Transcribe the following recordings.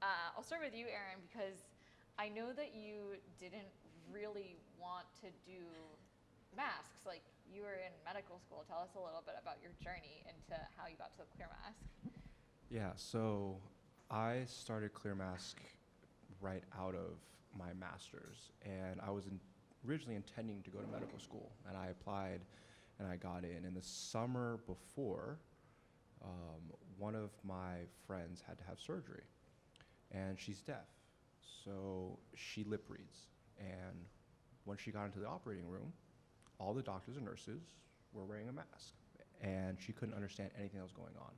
I'll start with you, Erin, because I know that you didn't really want to do masks. Like, you were in medical school. Tell us a little bit about your journey into how you got to the clear mask. Yeah, so I started Clear Mask right out of my master's, and I was originally intending to go to medical school, and I applied and I got in. In the summer before, one of my friends had to have surgery, and she's deaf, so she lip reads. And when she got into the operating room, all the doctors and nurses were wearing a mask, and she couldn't understand anything that was going on.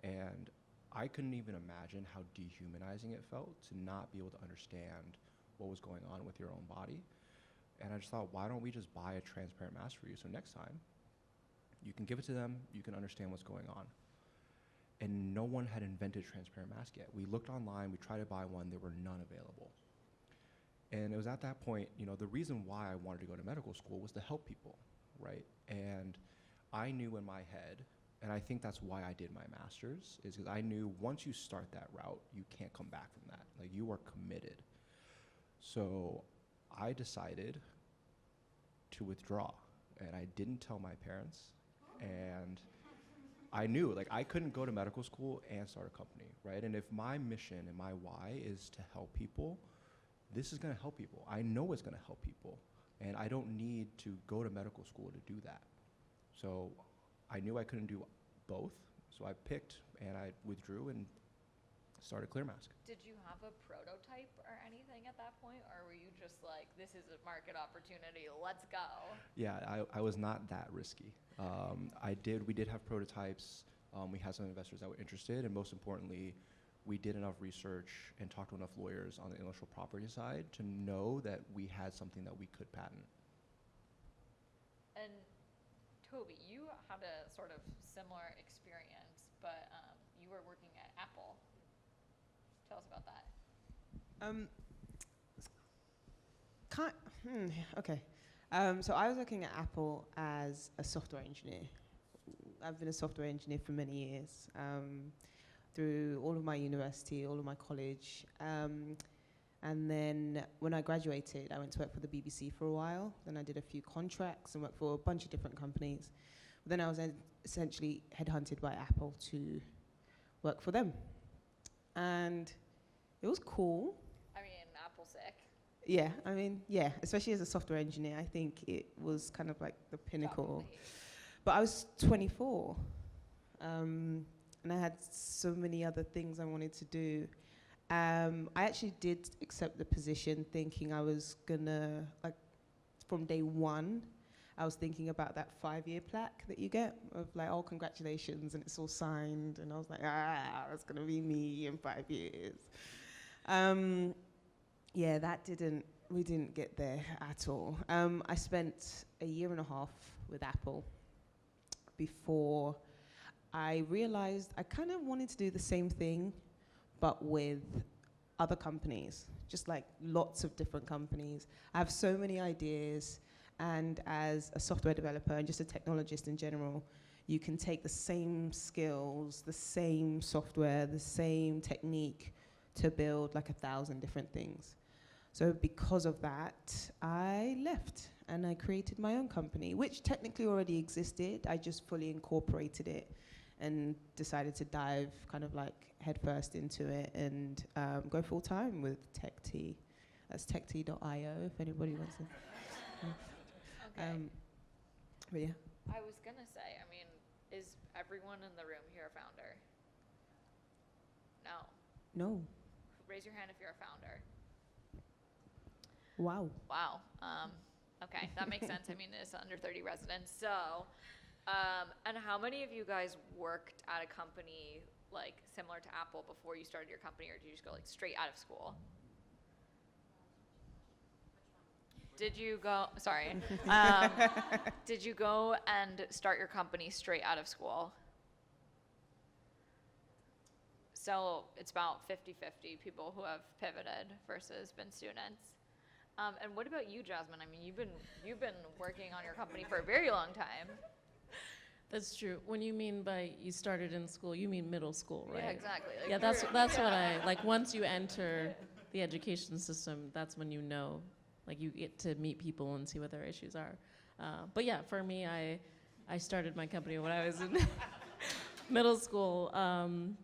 And I couldn't even imagine how dehumanizing it felt to not be able to understand what was going on with your own body. And I just thought, why don't we just buy a transparent mask for you? So next time, you can give it to them, you can understand what's going on. And no one had invented transparent mask yet. We looked online, we tried to buy one, there were none available. And it was at that point, the reason why I wanted to go to medical school was to help people, right? And I knew in my head, and I think that's why I did my master's, is because I knew once you start that route, you can't come back from that. Like, you are committed. So I decided to withdraw, and I didn't tell my parents, and I knew, like, I couldn't go to medical school and start a company, right? And if my mission and my why is to help people, this is gonna help people. I know it's gonna help people, and I don't need to go to medical school to do that. So I knew I couldn't do both, so I picked and I withdrew and started Clear Mask. Did you have a prototype or anything at that point, or were you just like, this is a market opportunity, let's go? Yeah, I was not that risky. We did have prototypes. We had some investors that were interested, and most importantly, we did enough research and talked to enough lawyers on the intellectual property side to know that we had something that we could patent. And Toby, you had a sort of similar experience, but you were working at Apple. Tell us about that. Okay. So I was working at Apple as a software engineer. I've been a software engineer for many years, through all of my university, all of my college. And then when I graduated, I went to work for the BBC for a while. Then I did a few contracts and worked for a bunch of different companies. But then I was essentially headhunted by Apple to work for them. And it was cool. I mean, Apple's sick. Yeah, especially as a software engineer, I think it was kind of like the pinnacle. Definitely. But I was 24, and I had so many other things I wanted to do. I actually did accept the position thinking I was gonna, like, from day one, I was thinking about that 5-year plaque that you get of like, oh, congratulations, and it's all signed, and I was like, that's gonna be me in 5 years. Yeah, we didn't get there at all. I spent a year and a half with Apple before I realized I kind of wanted to do the same thing, but with other companies, just like lots of different companies. I have so many ideas, and as a software developer and just a technologist in general, you can take the same skills, the same software, the same technique to build like 1,000 different things. So because of that, I left and I created my own company, which technically already existed. I just fully incorporated it and decided to dive kind of like headfirst into it and go full time with TechT. That's techT.io if anybody wants to. Okay. But yeah. I was gonna say, I mean, is everyone in the room here a founder? No. No. Raise your hand if you're a founder. Wow. Wow. Okay, that makes sense. I mean, it's under 30 residents. So, and how many of you guys worked at a company like similar to Apple before you started your company, or did you just go like straight out of school? Did you go, sorry, did you go and start your company straight out of school? So it's about 50-50 people who have pivoted versus been students. And what about you, Jasmine? I mean, you've been working on your company for a very long time. That's true. When you mean by you started in school, you mean middle school, right? Yeah, exactly. Like, Yeah, that's what I like. Once you enter the education system, that's when you know, like you get to meet people and see what their issues are. But yeah, for me, I started my company when I was in middle school,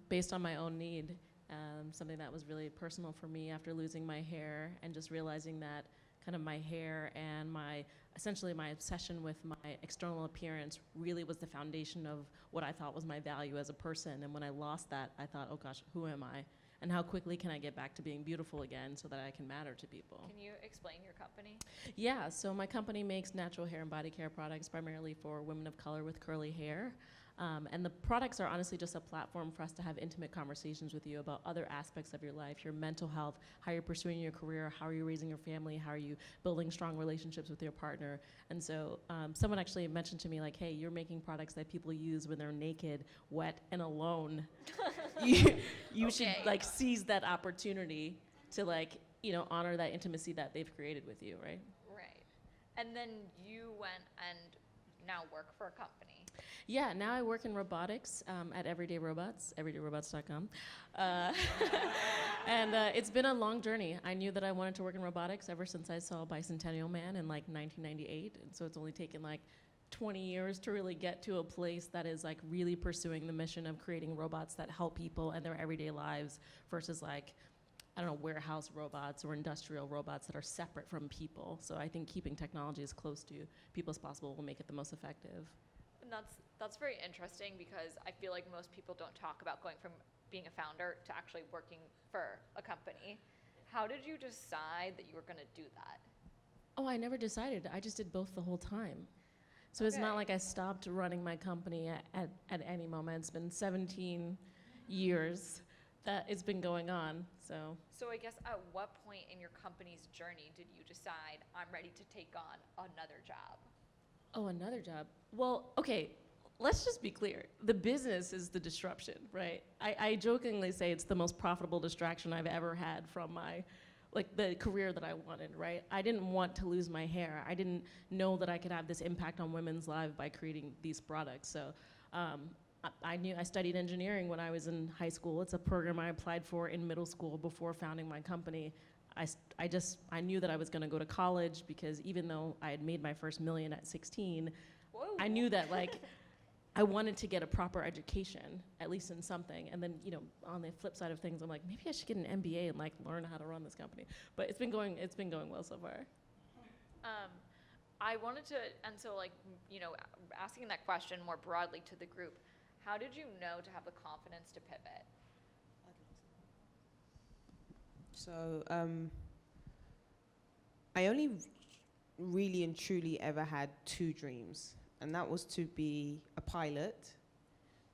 based on my own need. Something that was really personal for me after losing my hair and just realizing that kind of my hair and essentially my obsession with my external appearance really was the foundation of what I thought was my value as a person. And when I lost that, I thought, oh gosh, who am I? And how quickly can I get back to being beautiful again so that I can matter to people? Can you explain your company? Yeah, so my company makes natural hair and body care products primarily for women of color with curly hair. And the products are honestly just a platform for us to have intimate conversations with you about other aspects of your life, your mental health, how you're pursuing your career, how are you raising your family, how are you building strong relationships with your partner. And so someone actually mentioned to me, like, hey, you're making products that people use when they're naked, wet, and alone. You should like seize that opportunity to honor that intimacy that they've created with you, right? Right. And then you went and now work for a company. Yeah, now I work in robotics at Everyday Robots, everydayrobots.com. And it's been a long journey. I knew that I wanted to work in robotics ever since I saw Bicentennial Man in 1998. And so it's only taken 20 years to really get to a place that is really pursuing the mission of creating robots that help people in their everyday lives versus warehouse robots or industrial robots that are separate from people. So I think keeping technology as close to people as possible will make it the most effective. And that's very interesting because I feel like most people don't talk about going from being a founder to actually working for a company. How did you decide that you were going to do that? Oh, I never decided. I just did both the whole time. So it's not like I stopped running my company at any moment. It's been 17 years that it's been going on. So I guess at what point in your company's journey did you decide, I'm ready to take on another job? Oh, another job. Well, okay, let's just be clear. The business is the disruption, right? I jokingly say it's the most profitable distraction I've ever had from my, the career that I wanted, right? I didn't want to lose my hair. I didn't know that I could have this impact on women's lives by creating these products. So I studied engineering when I was in high school. It's a program I applied for in middle school before founding my company. I knew that I was going to go to college because even though I had made my first $1 million at 16, Whoa. I knew that I wanted to get a proper education, at least in something. And then, on the flip side of things, I'm like, maybe I should get an MBA and learn how to run this company. But it's been going well so far. I wanted to, and so asking that question more broadly to the group, how did you know to have the confidence to pivot? So I only really and truly ever had two dreams, and that was to be a pilot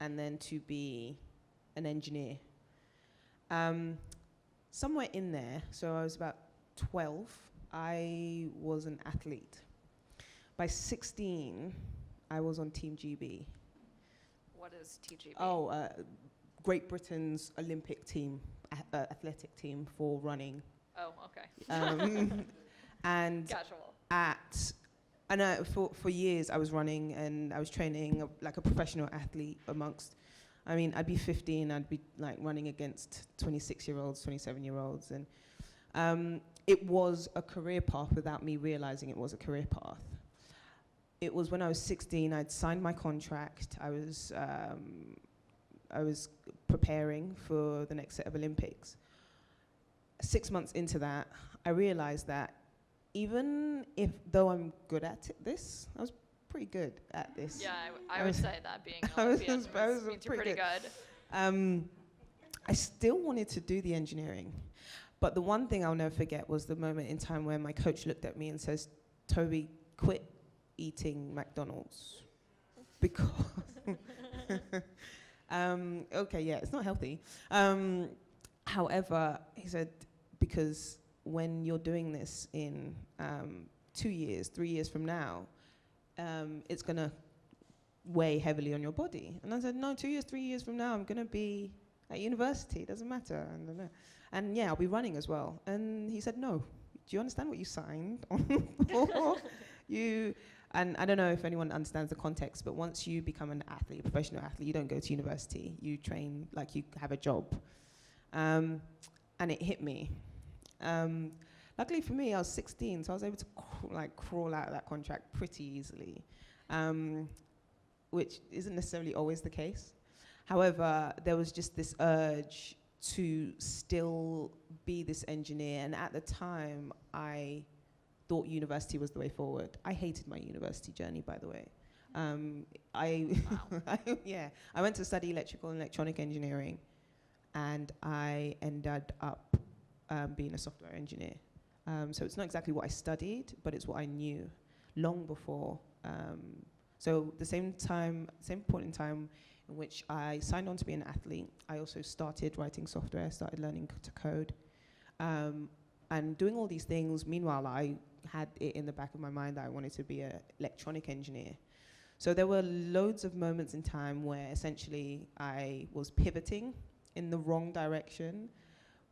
and then to be an engineer. Somewhere in there, so I was about 12, I was an athlete. By 16, I was on Team GB. What is TGB? Oh, Great Britain's Olympic team, athletic team for running. Oh, okay. And Casual. For years I was running and I was training like a professional athlete I'd be 15, I'd be running against 26-year-olds, 27-year-olds, and it was a career path without me realizing it was a career path. It was when I was 16, I'd signed my contract. I was preparing for the next set of Olympics. 6 months into that, I realized that though I'm good at this, I was pretty good at this. Yeah, I would say that being an Olympian means you're pretty good. I still wanted to do the engineering, but the one thing I'll never forget was the moment in time where my coach looked at me and says, "Toby, quit eating McDonald's because okay, yeah, it's not healthy." However, he said, because when you're doing this in 2 years, 3 years from now, it's going to weigh heavily on your body. And I said, no, 2 years, 3 years from now, I'm going to be at university. It doesn't matter. And yeah, I'll be running as well. And he said, no, do you understand what you signed on for? and I don't know if anyone understands the context, but once you become an athlete, a professional athlete, you don't go to university. You train like you have a job. And it hit me. Luckily for me, I was 16, so I was able to crawl out of that contract pretty easily, which isn't necessarily always the case. However, there was just this urge to still be this engineer, and at the time, I thought university was the way forward. I hated my university journey, by the way. Yeah, I went to study electrical and electronic engineering, and I ended up being a software engineer. So it's not exactly what I studied, but it's what I knew long before. So the same point in time in which I signed on to be an athlete, I also started writing software, started learning to code, and doing all these things. Meanwhile, I had it in the back of my mind that I wanted to be an electronic engineer. So there were loads of moments in time where essentially I was pivoting in the wrong direction,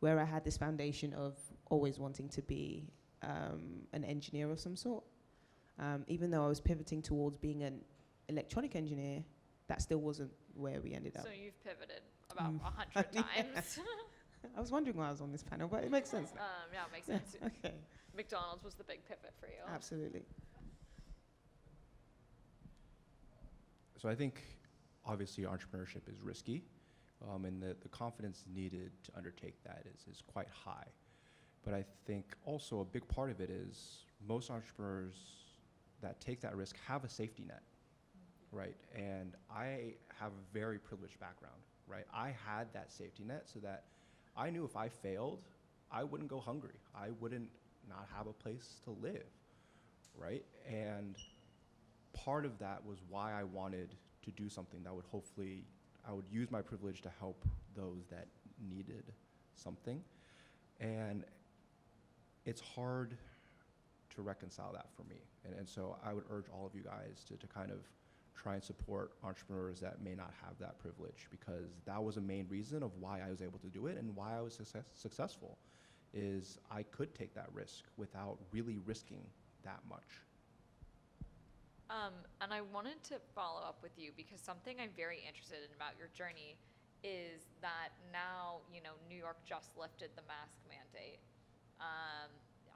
where I had this foundation of always wanting to be an engineer of some sort. Even though I was pivoting towards being an electronic engineer, that still wasn't where we ended up. So you've pivoted about 100 times. I was wondering why I was on this panel, but it makes sense now. Yeah, it makes sense. Okay. McDonald's was the big pivot for you. Absolutely. So I think, obviously, entrepreneurship is risky, and the confidence needed to undertake that is quite high. But I think also a big part of it is most entrepreneurs that take that risk have a safety net, right? And I have a very privileged background, right? I had that safety net so that I knew if I failed, I wouldn't go hungry. I wouldn't not have a place to live, right? And part of that was why I wanted to do something that would hopefully, I would use my privilege to help those that needed something. And it's hard to reconcile that for me. And so I would urge all of you guys to kind of try and support entrepreneurs that may not have that privilege, because that was a main reason of why I was able to do it and why I was successful, is I could take that risk without really risking that much. And I wanted to follow up with you because something I'm very interested in about your journey is that now, New York just lifted the mask mandate.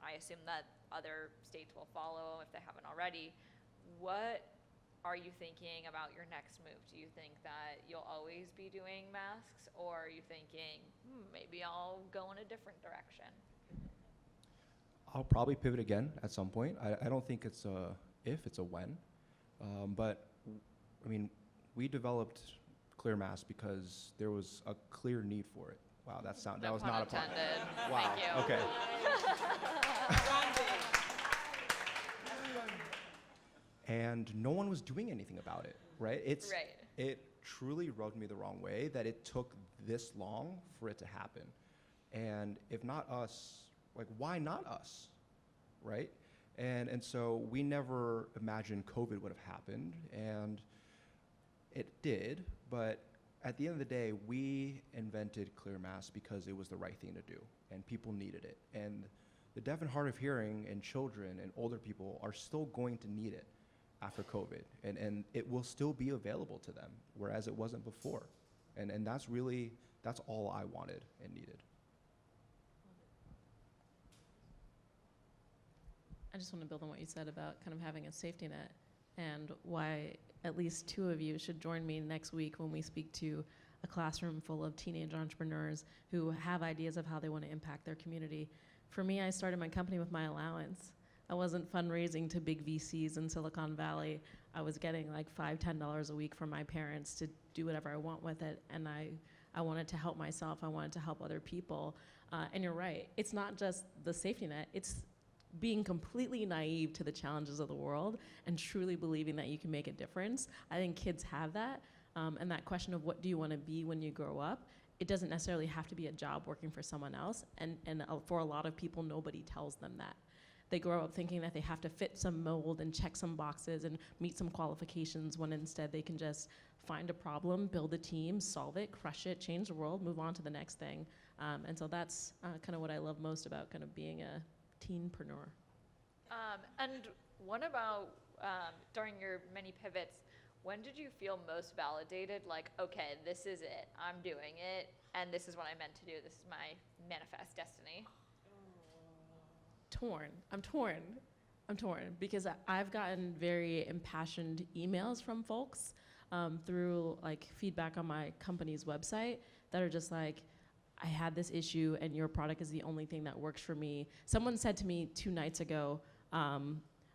I assume that other states will follow if they haven't already. What are you thinking about your next move? Do you think that you'll always be doing masks, or are you thinking, maybe I'll go in a different direction? I'll probably pivot again at some point. I don't think it's a if, it's a when. But I mean, we developed Clear Mask because there was a clear need for it. Wow, that was not a pun. Wow. Thank you. Okay. And no one was doing anything about it, right? It truly rubbed me the wrong way that it took this long for it to happen. And if not us, why not us, right? And so we never imagined COVID would have happened, and it did, but at the end of the day, we invented Clear Mask because it was the right thing to do, and people needed it. And the deaf and hard of hearing and children and older people are still going to need it after COVID, and it will still be available to them, whereas it wasn't before. And that's all I wanted and needed. I just want to build on what you said about kind of having a safety net, and why at least two of you should join me next week when we speak to a classroom full of teenage entrepreneurs who have ideas of how they want to impact their community. For me, I started my company with my allowance. I wasn't fundraising to big VCs in Silicon Valley. I was getting $5, $10 a week from my parents to do whatever I want with it, and I wanted to help myself. I wanted to help other people. And you're right, it's not just the safety net, it's being completely naive to the challenges of the world and truly believing that you can make a difference. I think kids have that, and that question of what do you want to be when you grow up, it doesn't necessarily have to be a job working for someone else, and for a lot of people, nobody tells them that. They grow up thinking that they have to fit some mold and check some boxes and meet some qualifications, when instead they can just find a problem, build a team, solve it, crush it, change the world, move on to the next thing. And so that's kind of what I love most about kind of being a teenpreneur. And what about during your many pivots, when did you feel most validated? Like, okay, this is it. I'm doing it, and this is what I meant to do. This is my manifest destiny. I'm torn because I've gotten very impassioned emails from folks through like feedback on my company's website that are just like, I had this issue and your product is the only thing that works for me. Someone said to me 2 nights ago,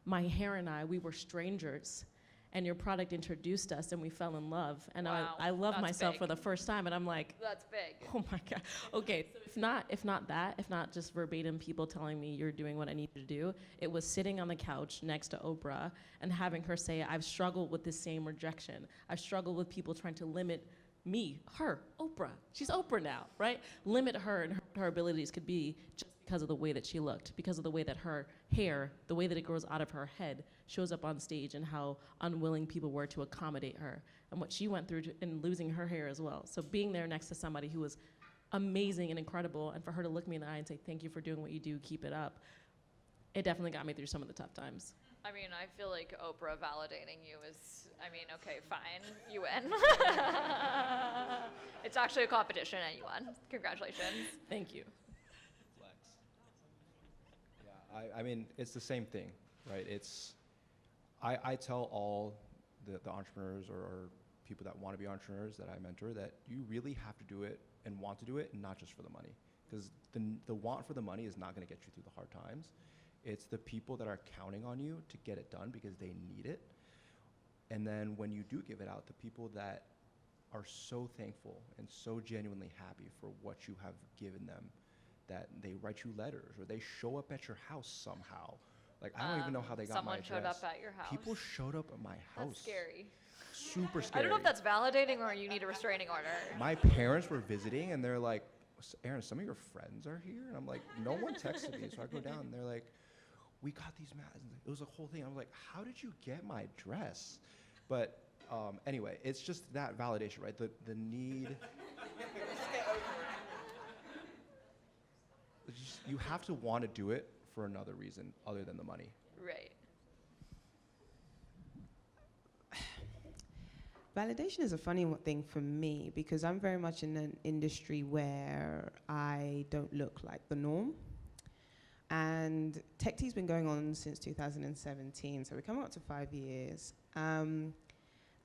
my hair and I, we were strangers and your product introduced us and we fell in love. And Wow, I love that's myself big. for the first time and I'm like, That's big. oh my God. Okay, so if not just verbatim people telling me you're doing what I need you to do, it was sitting on the couch next to Oprah and having her say, I've struggled with this same rejection. I've struggled with people trying to limit me, her, Oprah. She's Oprah now, right? Limit her and her abilities could be just because of the way that she looked, because of the way that her hair, the way that it grows out of her head, shows up on stage and how unwilling people were to accommodate her and what she went through in losing her hair as well. So being there next to somebody who was amazing and incredible and for her to look me in the eye and say, thank you for doing what you do, keep it up, it definitely got me through some of the tough times. I mean, I feel like Oprah validating you is, I mean, okay, fine, you win. It's actually a competition and you won. Congratulations. Thank you. Flex. Yeah, I mean, it's the same thing, right? I tell all the entrepreneurs or people that want to be entrepreneurs that I mentor that you really have to do it and want to do it, and not just for the money. Because the want for the money is not going to get you through the hard times. It's the people that are counting on you to get it done because they need it. And then when you do give it out, the people that are so thankful and so genuinely happy for what you have given them, that they write you letters or they show up at your house somehow. Like, I don't even know how they got my Someone address. showed up at your house. People showed up at my house. That's scary. Super I scary. don't know if that's validating or you need a restraining order. My parents were visiting and they're like, Aaron, some of your friends are here? And I'm like, no one texted me. So I go down and they're like, we got these masks. It was a whole thing. I was like, how did you get my address? But anyway, it's just that validation, right? The need. You have to want to do it for another reason other than the money. Right. Validation is a funny thing for me because I'm very much in an industry where I don't look like the norm. And Tech Tea's been going on since 2017, so we're coming up to 5 years. And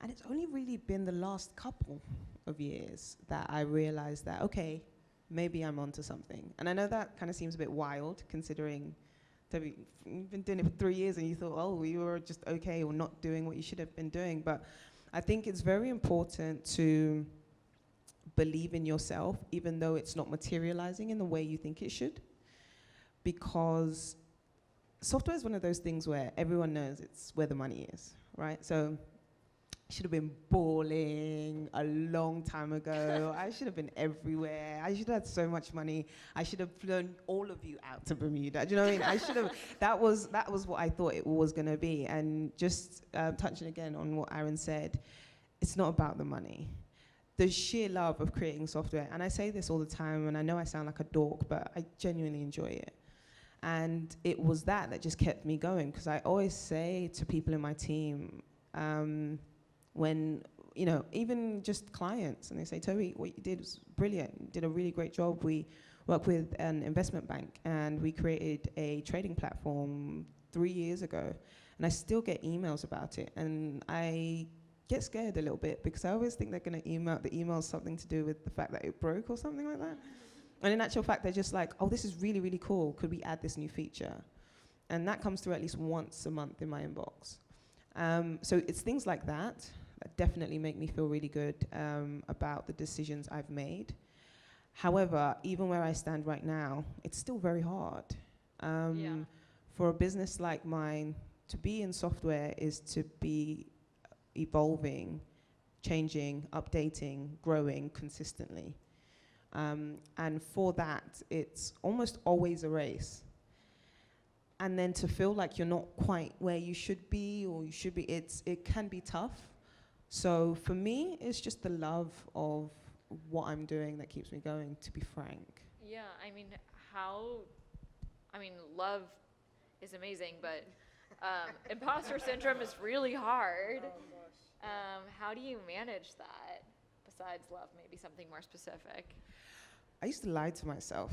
it's only really been the last couple of years that I realized that, okay, maybe I'm onto something. And I know that kind of seems a bit wild, considering that you've been doing it for 3 years and you thought, oh, you were just okay or not doing what you should have been doing. But I think it's very important to believe in yourself, even though it's not materializing in the way you think it should. Because software is one of those things where everyone knows it's where the money is, right? So I should have been balling a long time ago. I should have been everywhere. I should have had so much money. I should have flown all of you out to Bermuda. Do you know what I mean? I should have. That was what I thought it was going to be. And just touching again on what Aaron said, it's not about the money. The sheer love of creating software, and I say this all the time, and I know I sound like a dork, but I genuinely enjoy it. And it was that just kept me going, because I always say to people in my team, when, you know, even just clients, and they say, Toby, what you did was brilliant. You did a really great job. We work with an investment bank, and we created a trading platform 3 years ago. And I still get emails about it. And I get scared a little bit, because I always think they're going to email something to do with the fact that it broke or something like that. And in actual fact, they're just like, oh, this is really, really cool. Could we add this new feature? And that comes through at least once a month in my inbox. So it's things like that that definitely make me feel really good about the decisions I've made. However, even where I stand right now, it's still very hard. For a business like mine, to be in software is to be evolving, changing, updating, growing consistently. And for that, it's almost always a race. And then to feel like you're not quite where you should be, or you should be, it can be tough. So for me, it's just the love of what I'm doing that keeps me going, to be frank. Yeah, I mean, love is amazing, but Imposter syndrome is really hard. How do you manage that? Besides love, maybe something more specific. I used to lie to myself.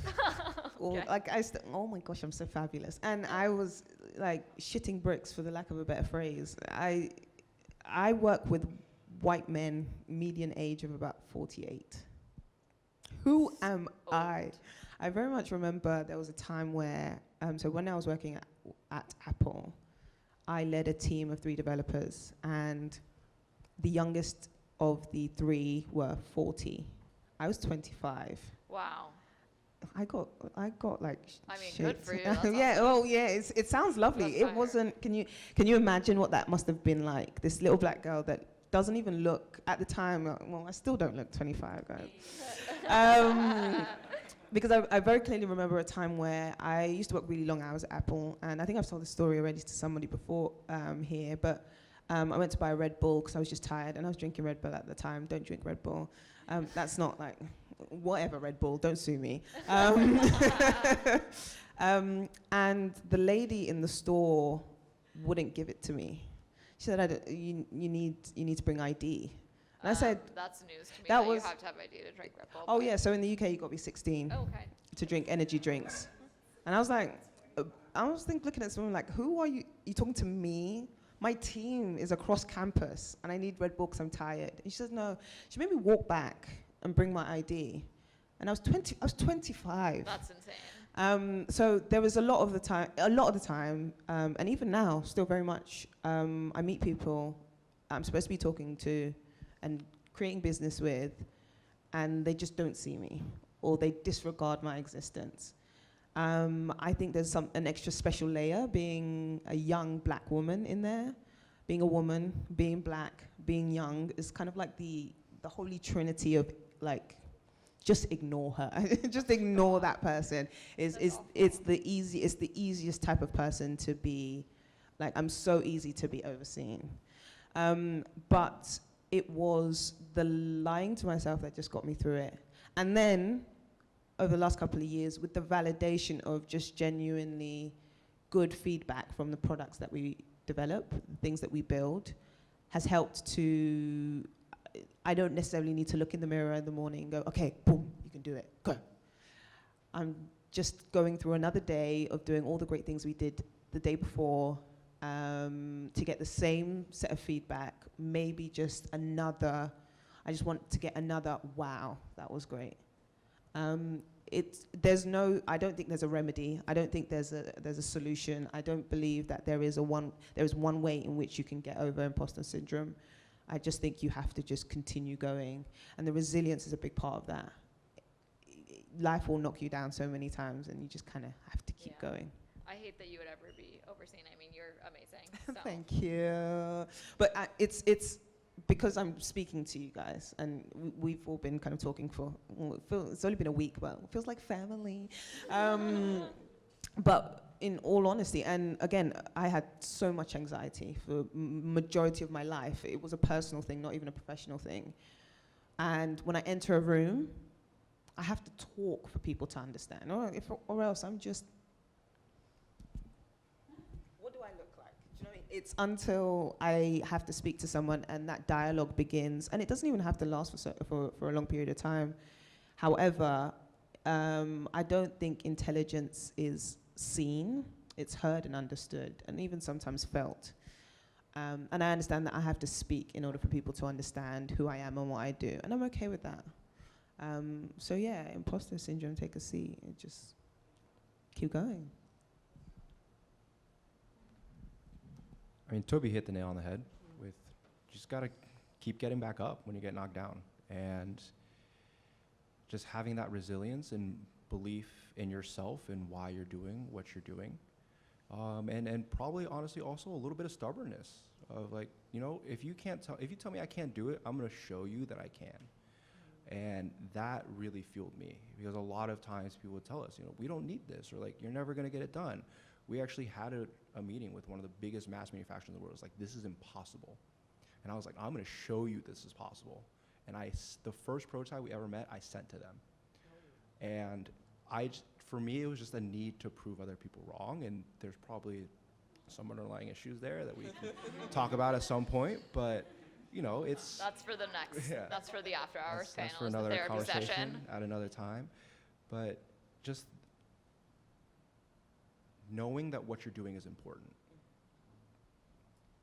Or Okay. like oh my gosh, I'm so fabulous. And I was like shitting bricks, for the lack of a better phrase. I work with white men, median age of about 48. Who am I? Old. I very much remember there was a time where, so when I was working at Apple, I led a team of 3 developers, and the youngest of the 3 were 40. I was 25. Wow. I got like I mean, shit. good for you. That's Yeah. awesome. Oh, yeah. It sounds lovely. That's It fire. wasn't. Can you imagine what that must have been like? This little black girl that doesn't even look at the time. Well, I still don't look 25, guys. Because I very clearly remember a time where I used to work really long hours at Apple, and I think I've told this story already to somebody before here, but I went to buy a Red Bull because I was just tired, and I was drinking Red Bull at the time. Don't drink Red Bull. That's not like, whatever, Red Bull, don't sue me. And the lady in the store wouldn't give it to me. She said, you need to bring ID. And I said, that's news to me. that That was- you have to have ID to drink Red Bull. oh but- yeah, so in the UK you got to be 16 Oh, okay. to drink energy drinks. And I was like, looking at someone like, who are you? You talking to me? My team is across campus, and I need Red Bull because I'm tired. And she says, no. She made me walk back and bring my ID. And I was 25. That's insane. So there was a lot of the time, and even now, still very much, I meet people I'm supposed to be talking to and creating business with, and they just don't see me, or they disregard my existence. I think there's an extra special layer being a young black woman in there. Being a woman, being black, being young is kind of like the holy trinity of like, just ignore her. Just ignore that person. It's the easiest type of person to be, like, I'm so easy to be overseen. But it was the lying to myself that just got me through it. And then over the last couple of years, with the validation of just genuinely good feedback from the products that we develop, the things that we build, has helped to, I don't necessarily need to look in the mirror in the morning and go, okay, boom, you can do it, go. I'm just going through another day of doing all the great things we did the day before, to get the same set of feedback, maybe just another, I just want to get another, wow, that was great. I don't think there's a remedy. I don't think there's a solution. I don't believe that there is one way in which you can get over imposter syndrome. I just think you have to just continue going. And the resilience is a big part of that. Life will knock you down so many times, and you just kind of have to keep going. I hate that you would ever be overseen. I mean, you're amazing. So. Thank you. But it's because I'm speaking to you guys, and we've all been kind of talking for, it's only been a week, but it feels like family. But in all honesty, and again, I had so much anxiety for majority of my life. It was a personal thing, not even a professional thing. And when I enter a room, I have to talk for people to understand, or else I'm just, what do I look like? Do you know what I mean? It's until I have to speak to someone and that dialogue begins, and it doesn't even have to last for a long period of time. However, I don't think intelligence is seen, it's heard and understood, and even sometimes felt. And I understand that I have to speak in order for people to understand who I am and what I do, and I'm okay with that. So yeah, imposter syndrome, take a seat, and just keep going. I mean, Toby hit the nail on the head with, you just gotta keep getting back up when you get knocked down, and just having that resilience and belief in yourself and why you're doing what you're doing. And probably honestly also a little bit of stubbornness of like, you know, if you tell me I can't do it, I'm gonna show you that I can. And that really fueled me, because a lot of times people would tell us, you know, we don't need this, or like, you're never gonna get it done. We actually had a meeting with one of the biggest mass manufacturers in the world. It's like, this is impossible. And I was like, I'm gonna show you this is possible. And the first prototype we ever met, I sent to them. And for me, it was just a need to prove other people wrong. And there's probably some underlying issues there that we can talk about at some point, but it's That's for the next. Yeah. That's for the after hours that's panel. for is the another therapy conversation session. at another time. But just knowing that what you're doing is important.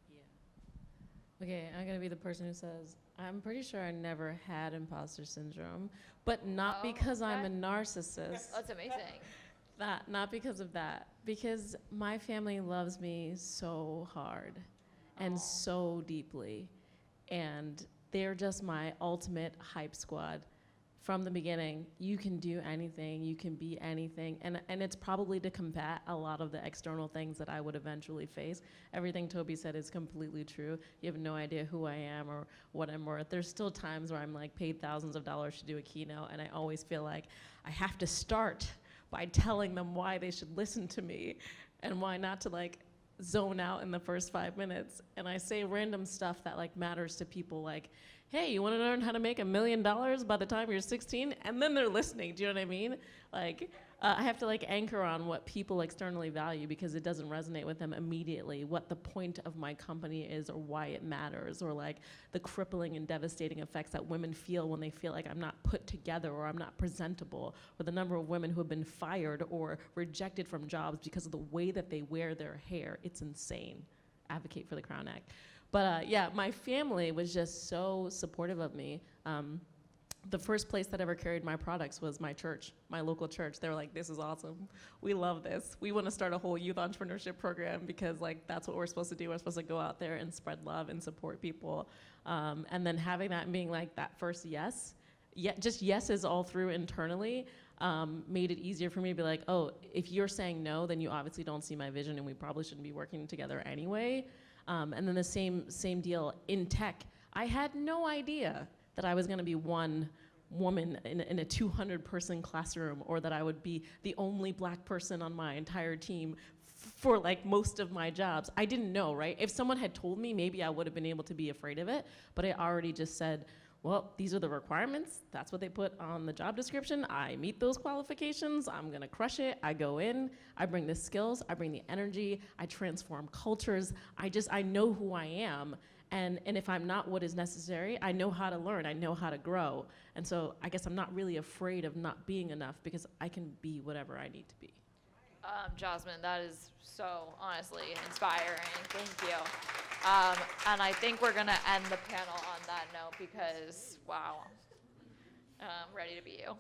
Yeah. Okay, I'm gonna be the person who says, I'm pretty sure I never had imposter syndrome, but not Oh, because I'm a okay. narcissist. That's amazing. Not because of that. Because my family loves me so hard and Aw. so deeply. And they're just my ultimate hype squad. From the beginning, you can do anything, you can be anything. And it's probably to combat a lot of the external things that I would eventually face. Everything Toby said is completely true. You have no idea who I am or what I'm worth. There's still times where I'm like paid thousands of dollars to do a keynote, and I always feel like I have to start by telling them why they should listen to me and why not to like zone out in the first 5 minutes. And I say random stuff that like matters to people, like, hey, you want to learn how to make $1 million by the time you're 16? And then they're listening. Do you know what I mean? Like, I have to like anchor on what people externally value because it doesn't resonate with them immediately, what the point of my company is or why it matters, or like the crippling and devastating effects that women feel when they feel like I'm not put together or I'm not presentable, or the number of women who have been fired or rejected from jobs because of the way that they wear their hair. It's insane. Advocate for the Crown Act. But yeah, my family was just so supportive of me. The first place that ever carried my products was my church, my local church. They were like, this is awesome. We love this. We want to start a whole youth entrepreneurship program because like that's what we're supposed to do. We're supposed to go out there and spread love and support people. And then having that and being like that first yes, just yeses all through internally, made it easier for me to be like, oh, if you're saying no, then you obviously don't see my vision and we probably shouldn't be working together anyway. And then the same deal in tech. I had no idea that I was gonna be one woman in a 200-person classroom, or that I would be the only black person on my entire team for like most of my jobs. I didn't know, right? If someone had told me, maybe I would have been able to be afraid of it, but I already just said, well, these are the requirements. That's what they put on the job description. I meet those qualifications. I'm gonna crush it. I go in, I bring the skills, I bring the energy, I transform cultures. I know who I am. And if I'm not what is necessary, I know how to learn, I know how to grow. And so I guess I'm not really afraid of not being enough because I can be whatever I need to be. Jasmine, that is so honestly inspiring. Thank you. And I think we're going to end the panel on that note because, wow, I'm ready to be you.